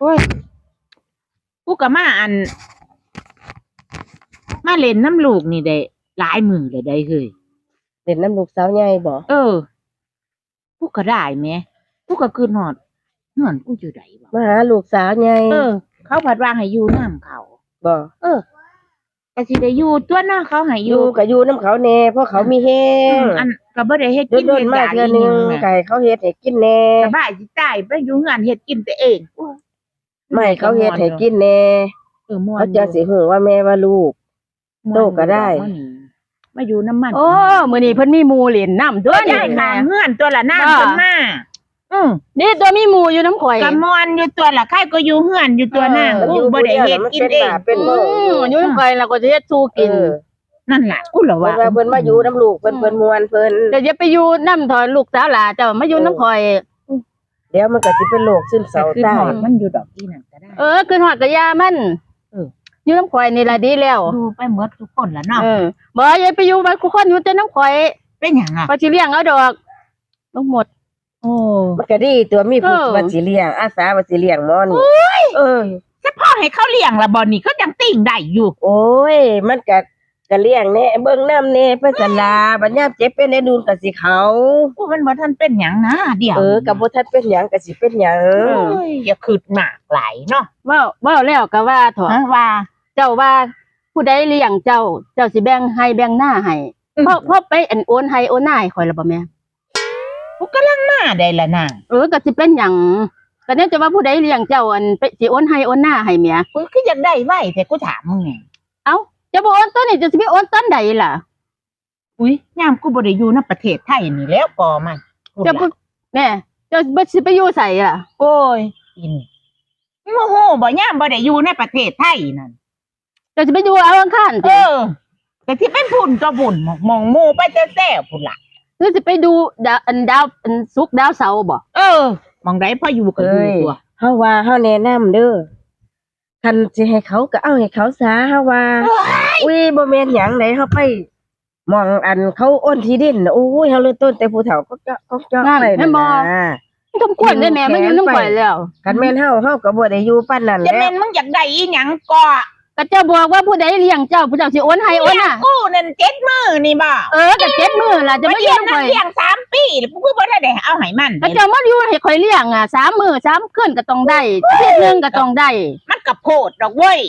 โอ้ยกูก็มาเล่นน้ำลูกนี่ได้หลายมื้อเลยได้เฮ้ยเล่นน้ำลูกสาวใหญ่บ่กูก็ได้แหมกูก็คืนฮอดเฮือนกูอยู่ไดบ่มาหาลูกสาวใหญ่เขาผัดว่าให้อยู่นำเขาบ่ก็สิได้อยู่ตัวเนาะเขาให้ออยู่ยู่ก็อยู่นำเขาแน่เพราะเขามีแฮงอันก็บ่ได้เฮ็ดกินโดนๆมาเทื่อนึงไก่เขาเฮ็ดให้กินแน่สบายสิตายไปอยู่เฮือนเฮ็ดกินแต่เอง ไม่เขาเฮ็ดให้กินแน่ม่วนเขาจะสิฮู้ว่าแม่ว่าลูกโตก็ได้มาอยู่น้ำมันโอ้มื้อนี้เพิ่นมีหมู่เล่นน้ำตัวนี่ข้างเฮือนตัวละน้ำเพิ่นมานี่ตัวมีหมู่อยู่น้ำข่อยกะมอนอยู่ตัวละใครก็อยู่เฮือนอยู่ตัวน้ำกูบ่ได้เฮ็ดกินเองอยู่น้ำข่อยแล้วก็จะเฮ็ดสู้กินนั่นล่ะกูเหรอว่าเพิ่นมาอยู่น้ำลูกเพิ่นม่วนเพิ่นแต่อย่าไปอยู่น้ำถอยลูกสาวหลาเจ้ามาอยู่น้ำข่อยเดี๋ยวมันก็สิเป็นโรคซึมเศร้าตายมันอยู่ดอกที่นั่นก็ได้ขึ้นฮอดกะยามันอยู่น้ำข่อยนี่ล่ะดีแล้วดูไปหมดทุกคนล่ะเนาะบ่อย่าไปอยู่มันทุกคนอยู่แต่น้ำข่อยเป็นหยังอ่ะก็สิเลี้ยงเอาดอกทั้งหมดมันก็ดีตัวมีผู้ว่าสิเลี้ยงอาสาว่าสิเลี้ยงหมอนี่จะพ่อให้เขาเลี้ยงละบ่นี่เขาจังติ่งได้อยู่โอ้ยมันก็เลี้ยงแน่เบิ่งน้ำแน่ไปซั่นล่ะบัดยามเจ็บเป็นได้ดูนก็สิเขามันบ่ทันเป็นหยังนะเดี๋ยวก็บ่ทันเป็นหยังก็สิเป็นหยังอย่าคิดมากหลายเนาะเว้าแล้วก็ว่าเถาะว่าเจ้าว่าผู้ใดเลี้ยงเจ้าสิแบ่งให้แบ่งหน้าให้เพราะไปโอนให้โอนหน้าให้ข่อยแล้วบ่แม่กูกำลังมาได้ละนางก็สิเป็นหยังก็เนี่ยจะว่าผู้ใดเลี้ยงเจ้าไปสิโอนให้โอนหน้าให้แม่กูคืออยากได้ไว้แต่กูถามมึงไงเอ้าจะบ่โอนตอนนี้จะสิไปโอนตอนใดล่ะอุ้ยยามกูบ่ได้อยู่ในประเทศไทยนี่แล้วปอมันจะแม่จะบ่สิไปอยู่ไสอ่ะโอ้ยอินโมโหบ่ยามบ่ได้อยู่ในประเทศไทยนั่นจะสิไปอยู่เอาอังคารแต่ที่เป็นพุ่นก็บุ่นมองหมู่ไปแซ่ๆพุ่นล่ะคือสิไปดูดาวศุกร์ดาวเสาร์บ่มองได้พออยู่ก็อยู่ตัวเฮาว่าเฮาแนะนำเด้อคันสิให้เขาก็เอาให้เขาซะเฮาว่าอุ้ยบ่แม่นหยังไดเฮาไปมองอันเขาโอนที่ดินโอ้ยเฮาเริ่มต้นแต่ผู้เฒ่าก็เจาะไปนั่นบ่สมควรได้แม่มันอยู่นำข่อยแล้วคันแม่นเฮาก็บ่ได้อยู่ปานนั้นแหละจะแม่นมึงอยากได้อีหยังก็เจ้าบอกว่าผู้ใดเลี้ยงเจ้าผู้เจ้าสิโอนให้โอนน่ะกูนั่น7 มื้อนี่บ่ก็7 มื้อล่ะจะมาอยู่นำข่อยเลี้ยง3 ปีแล้วกูบ่ได้เอาให้มันเจ้ามาอยู่ให้ข่อยเลี้ยง3 มื้อ3 คืนก็ต้องได้อาทิตย์นึงก็ต้องได้มันก็โพดดอกเว้ย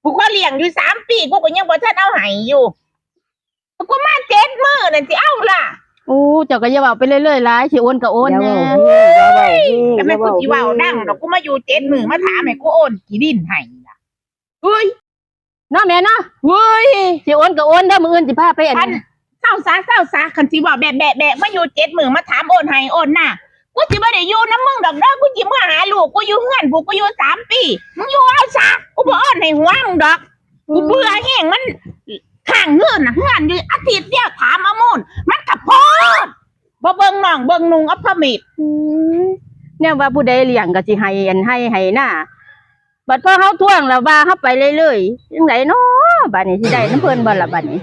กูก็เลี้ยงอยู่3 ปีกูก็ยังบ่ทันเอาให้อยู่กูมา7 มื้อนั่นสิเอาล่ะเจ้าก็อย่าเว้าไปเรื่อยๆหลายสิโอนก็โอนแน่แต่แม่กูสิเว้าดังดอกกูมาอยู่7 มื้อมาถามให้กูโอนกี่ดินให้ล่ะเฮ้ยเนาะแม่เนาะเว้ยสิโอนก็โอนเด้อมื้ออื่นสิพาไปเศร้าซะคันสิว่าแบะมาอยู่7 มื้อมาถามโอนให้โอนน่ะกูสิบ่ได้อยู่นำมึงดอกเด้อกูสิมาหาลูกกูอยู่เฮือนกูอยู่3 ปีมึงอยู่เอาซะกูบ่โอนให้ห่วงดอกกูเบื่อแฮงมันข้างเฮือนน่ะเฮือนอยู่อาทิตย์เดียวถามเอามูลมันก็พอบ่เบิ่งน้องเบิ่งนุ่งอัปมิตแนวว่าผู้ใดเลี้ยงก็สิให้หน้าบัดพอเฮาทวงแล้วว่าเฮาไปเรื่อยๆจังได๋เนาะบัดนี้สิได้นำเพิ่นบ่ล่ะบัดนี้